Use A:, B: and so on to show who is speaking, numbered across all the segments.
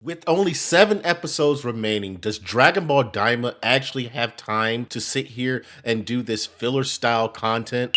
A: With only 7 episodes remaining, does Dragon Ball Daima actually have time to sit here and do this filler style content?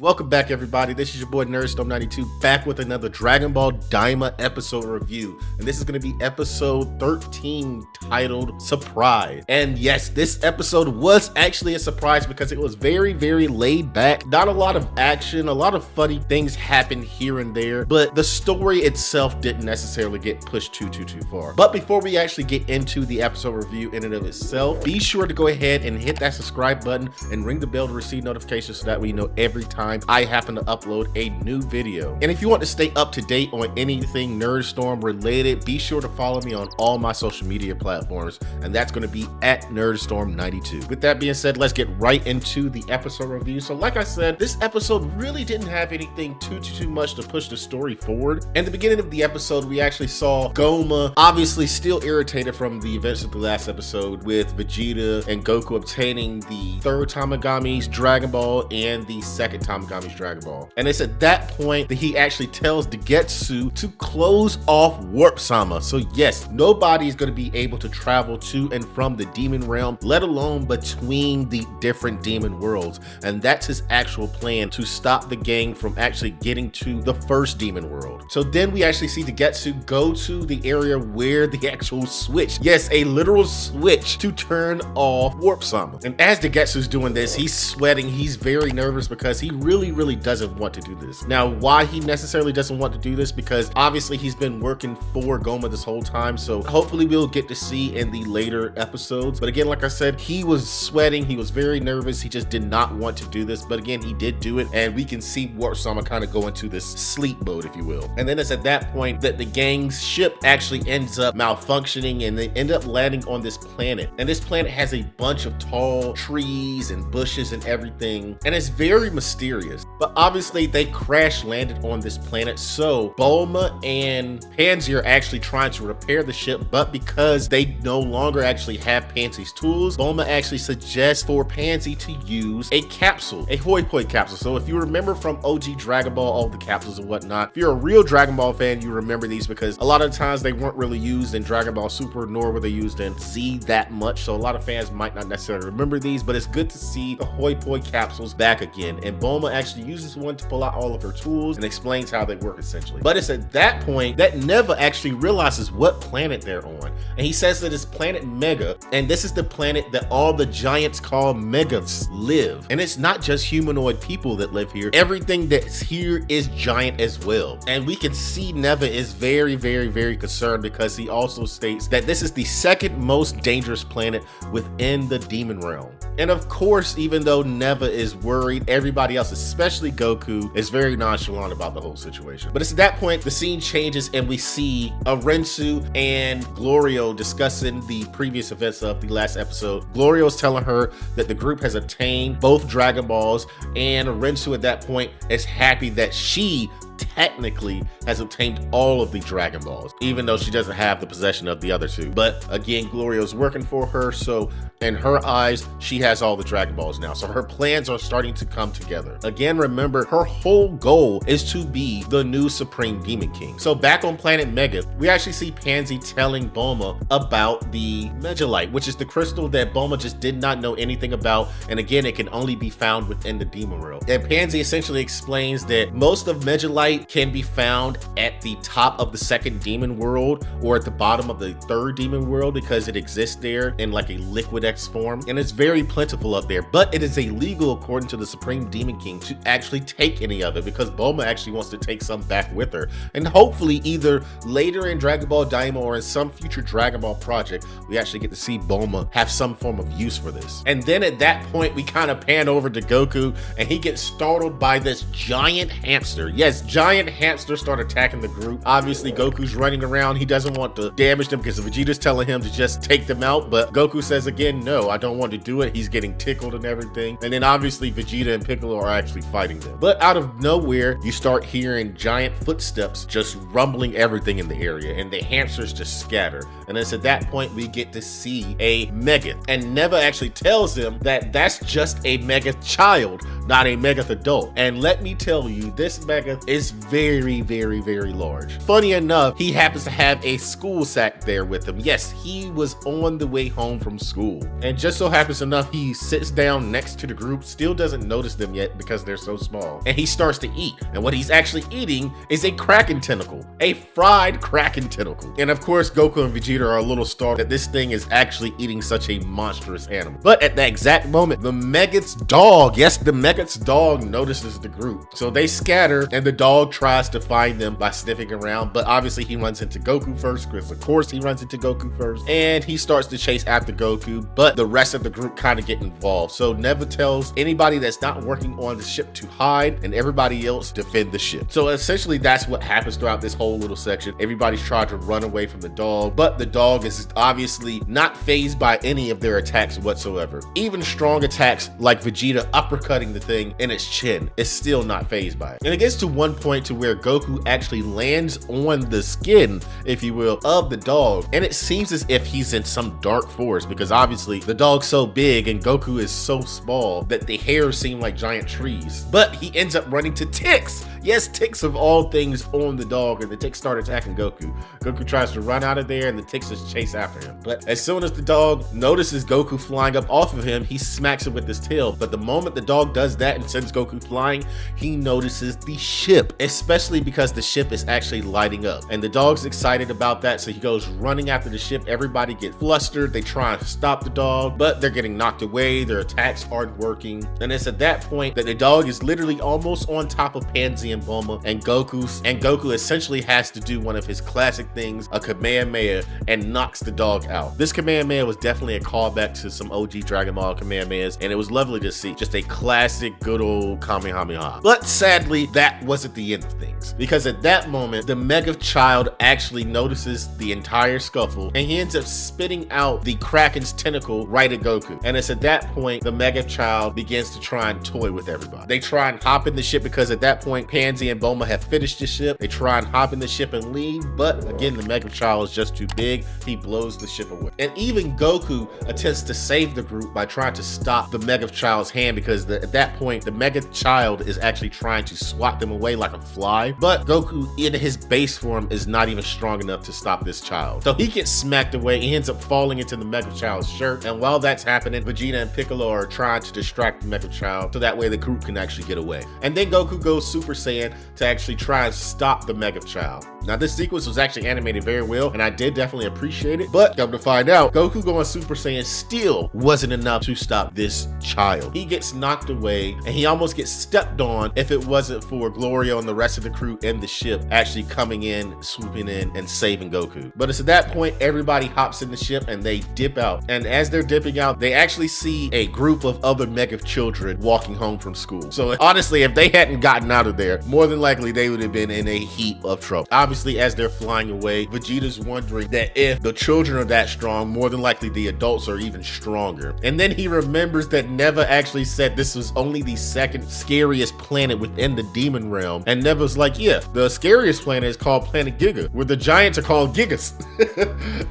A: Welcome back, everybody. This is your boy NerdStorm92 back with another Dragon Ball Daima episode review. And this is going to be episode 13 titled Surprise. And yes, this episode was actually a surprise because it was very, very laid back. Not a lot of action, a lot of funny things happened here and there, but the story itself didn't necessarily get pushed too far. But before we actually get into the episode review in and of itself, be sure to go ahead and hit that subscribe button and ring the bell to receive notifications so that we know every time I happen to upload a new video. And if you want to stay up to date on anything Nerdstorm related, be sure to follow me on all my social media platforms, and that's going to be at Nerdstorm92. With that being said, let's get right into the episode review. So like I said, this episode really didn't have anything too much to push the story forward. In the beginning of the episode, we actually saw Goma obviously still irritated from the events of the last episode, with Vegeta and Goku obtaining the third Tamagami's Dragon Ball and the second Tamagami's Dragon Ball. And it's at that point that he actually tells Degetsu to close off Warp Sama. So yes, nobody is going to be able to travel to and from the demon realm, let alone between the different demon worlds. And that's his actual plan, to stop the gang from actually getting to the first demon world. So then we actually see Degetsu go to the area where the actual switch, yes, a literal switch to turn off Warp Sama. And as Degetsu's doing this, he's sweating, he's very nervous because he really doesn't want to do this. Now, why he necessarily doesn't want to do this? Because obviously he's been working for Goma this whole time, so hopefully we'll get to see in the later episodes. But again, like I said, he was sweating, he was very nervous, he just did not want to do this. But again, he did do it, and we can see Warp Sama kind of go into this sleep mode, if you will. And then it's at that point that the gang's ship actually ends up malfunctioning, and they end up landing on this planet. And this planet has a bunch of tall trees and bushes and everything, and it's very mysterious. But obviously they crash landed on this planet, so Bulma and Pansy are actually trying to repair the ship, but because they no longer actually have Pansy's tools, Bulma actually suggests for Pansy to use a capsule, a Hoi Poi capsule. So if you remember from OG Dragon Ball, all the capsules and whatnot, if you're a real Dragon Ball fan, you remember these because a lot of times they weren't really used in Dragon Ball Super, nor were they used in Z that much, so a lot of fans might not necessarily remember these, but it's good to see the Hoi Poi capsules back again. And Bulma actually uses one to pull out all of her tools and explains how they work essentially. But it's at that point that Neva actually realizes what planet they're on, and he says that it's planet Mega, and this is the planet that all the giants called Megas live. And it's not just humanoid people that live here, everything that's here is giant as well. And we can see Neva is very concerned because he also states that this is the second most dangerous planet within the demon realm. And of course, even though Neva is worried, everybody else, especially Goku, is very nonchalant about the whole situation. But it's at that point the scene changes and we see Rensu and Glorio discussing the previous events of the last episode. Glorio's telling her that the group has obtained both Dragon Balls, and Rensu at that point is happy that she technically has obtained all of the Dragon Balls, even though she doesn't have the possession of the other two. But again, Glorio's working for her, so in her eyes, she has all the Dragon Balls now. So her plans are starting to come together. Again, remember, her whole goal is to be the new Supreme Demon King. So back on planet Mega, we actually see Pansy telling Bulma about the Megalight, which is the crystal that Bulma just did not know anything about. And again, it can only be found within the demon world. And Pansy essentially explains that most of Megalight can be found at the top of the second demon world or at the bottom of the third demon world, because it exists there in like a liquid X form, and it's very plentiful up there. But it is illegal, according to the Supreme Demon King, to actually take any of it, because Bulma actually wants to take some back with her. And hopefully either later in Dragon Ball Daima or in some future Dragon Ball project, we actually get to see Bulma have some form of use for this. And then at that point we kind of pan over to Goku, and he gets startled by this giant hamster. Yes, giant hamsters start attacking the group. Obviously Goku's running around, he doesn't want to damage them because Vegeta's telling him to just take them out, but Goku says again, no, I don't want to do it. He's getting tickled and everything. And then obviously Vegeta and Piccolo are actually fighting them. But out of nowhere, you start hearing giant footsteps just rumbling everything in the area, and the hamsters just scatter. And it's at that point we get to see a Mega, and Neva actually tells him that that's just a Mega child, not a Megath adult. And let me tell you, this Megath is very, very, very large. Funny enough, he happens to have a school sack there with him. Yes, he was on the way home from school. And just so happens enough, he sits down next to the group, still doesn't notice them yet because they're so small. And he starts to eat. And what he's actually eating is a Kraken tentacle, a fried Kraken tentacle. And of course, Goku and Vegeta are a little startled that this thing is actually eating such a monstrous animal. But at that exact moment, the Megath's dog, yes, the Megath's dog notices the group. So they scatter and the dog tries to find them by sniffing around. But obviously he runs into Goku first, because of course he runs into Goku first. And he starts to chase after Goku, but the rest of the group kind of get involved. So Neva tells anybody that's not working on the ship to hide, and everybody else defend the ship. So essentially that's what happens throughout this whole little section. Everybody's trying to run away from the dog, but the dog is obviously not fazed by any of their attacks whatsoever. Even strong attacks like Vegeta uppercutting the thing in its chin is still not fazed by it. And it gets to one point to where Goku actually lands on the skin, if you will, of the dog, and it seems as if he's in some dark forest, because obviously the dog's so big and Goku is so small that the hairs seem like giant trees. But he ends up running to ticks. Yes, ticks of all things on the dog, and the ticks start attacking Goku. Goku tries to run out of there and the ticks just chase after him. But as soon as the dog notices Goku flying up off of him, he smacks it with his tail. But the moment the dog does that and sends Goku flying, he notices the ship, especially because the ship is actually lighting up. And the dog's excited about that, so he goes running after the ship. Everybody gets flustered. They try and stop the dog, but they're getting knocked away. Their attacks aren't working. And it's at that point that the dog is literally almost on top of Pansy and Bulma, and Goku essentially has to do one of his classic things, a Kamehameha, and knocks the dog out. This Kamehameha was definitely a callback to some OG Dragon Ball Kamehamehas, and it was lovely to see. Just a classic good old Kamehameha. But sadly, that wasn't the end of things, because at that moment, the Mega Child actually notices the entire scuffle, and he ends up spitting out the Kraken's tentacle right at Goku. And it's at that point, the Mega Child begins to try and toy with everybody. They try and hop in the ship, because at that point, Pansy and Bulma have finished the ship. They try and hop in the ship and leave, but again, the Mega Child is just too big. He blows the ship away. And even Goku attempts to save the group by trying to stop the Mega Child's hand, because at that point, the Mega Child is actually trying to swat them away like a fly. But Goku, in his base form, is not even strong enough to stop this child. So he gets smacked away. He ends up falling into the Mega Child's shirt. And while that's happening, Vegeta and Piccolo are trying to distract the Mega Child so that way the group can actually get away. And then Goku goes Super Saiyan to actually try and stop the Mega Child. Now, this sequence was actually animated very well, and I did definitely appreciate it. But come to find out, Goku going Super Saiyan still wasn't enough to stop this child. He gets knocked away, and he almost gets stepped on if it wasn't for Gloria and the rest of the crew and the ship actually coming in, swooping in, and saving Goku. But it's at that point, everybody hops in the ship and they dip out. And as they're dipping out, they actually see a group of other Mega children walking home from school. So honestly, if they hadn't gotten out of there, more than likely they would have been in a heap of trouble. Obviously, as they're flying away, Vegeta's wondering that if the children are that strong, more than likely the adults are even stronger. And then he remembers that Neva actually said this was only the second scariest planet within the demon realm. And Neva's like, yeah, the scariest planet is called Planet Giga, where the giants are called Gigas.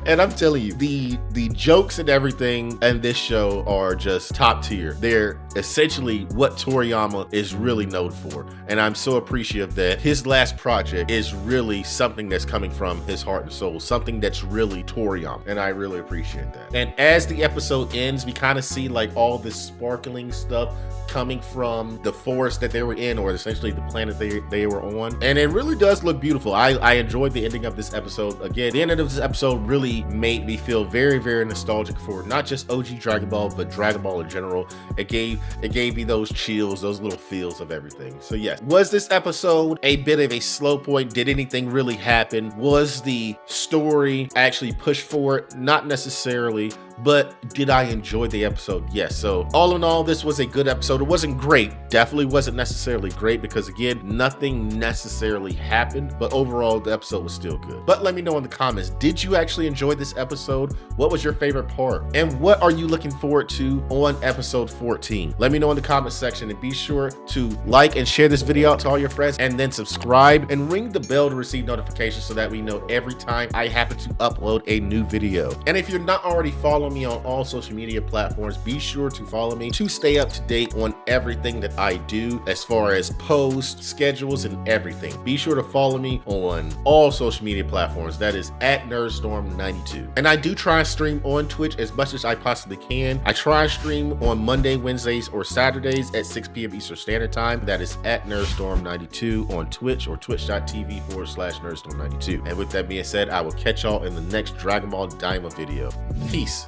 A: And I'm telling you, the jokes and everything in this show are just top tier. They're essentially what Toriyama is really known for. And I'm so appreciative that his last project is really something that's coming from his heart and soul, something that's really Toriyama, and I really appreciate that. And as the episode ends, we kind of see like all this sparkling stuff coming from the forest that they were in, or essentially the planet they were on, and it really does look beautiful. I enjoyed the ending of this episode. Again, the end of this episode really made me feel very, very nostalgic for not just OG Dragon Ball, but Dragon Ball in general. It gave me those chills, those little feels of everything. So yes, was this episode a bit of a slow point? Did anything really happen? Was the story actually pushed forward? Not necessarily. But did I enjoy the episode? Yes. So all in all, this was a good episode. It wasn't great. Definitely wasn't necessarily great, because again, nothing necessarily happened, but overall the episode was still good. But let me know in the comments, did you actually enjoy this episode? What was your favorite part? And what are you looking forward to on episode 14? Let me know in the comment section, and be sure to like and share this video out to all your friends, and then subscribe and ring the bell to receive notifications so that we know every time I happen to upload a new video. And if you're not already following me on all social media platforms. Be sure to follow me to stay up to date on everything that I do as far as posts, schedules, and everything. Be sure to follow me on all social media platforms. That is at NerdStorm92. And I do try and stream on Twitch as much as I possibly can. I try and stream on Monday, Wednesdays, or Saturdays at 6 p.m. Eastern Standard Time. That is at NerdStorm92 on Twitch or twitch.tv/NerdStorm92. And with that being said, I will catch y'all in the next Dragon Ball Daima video. Peace.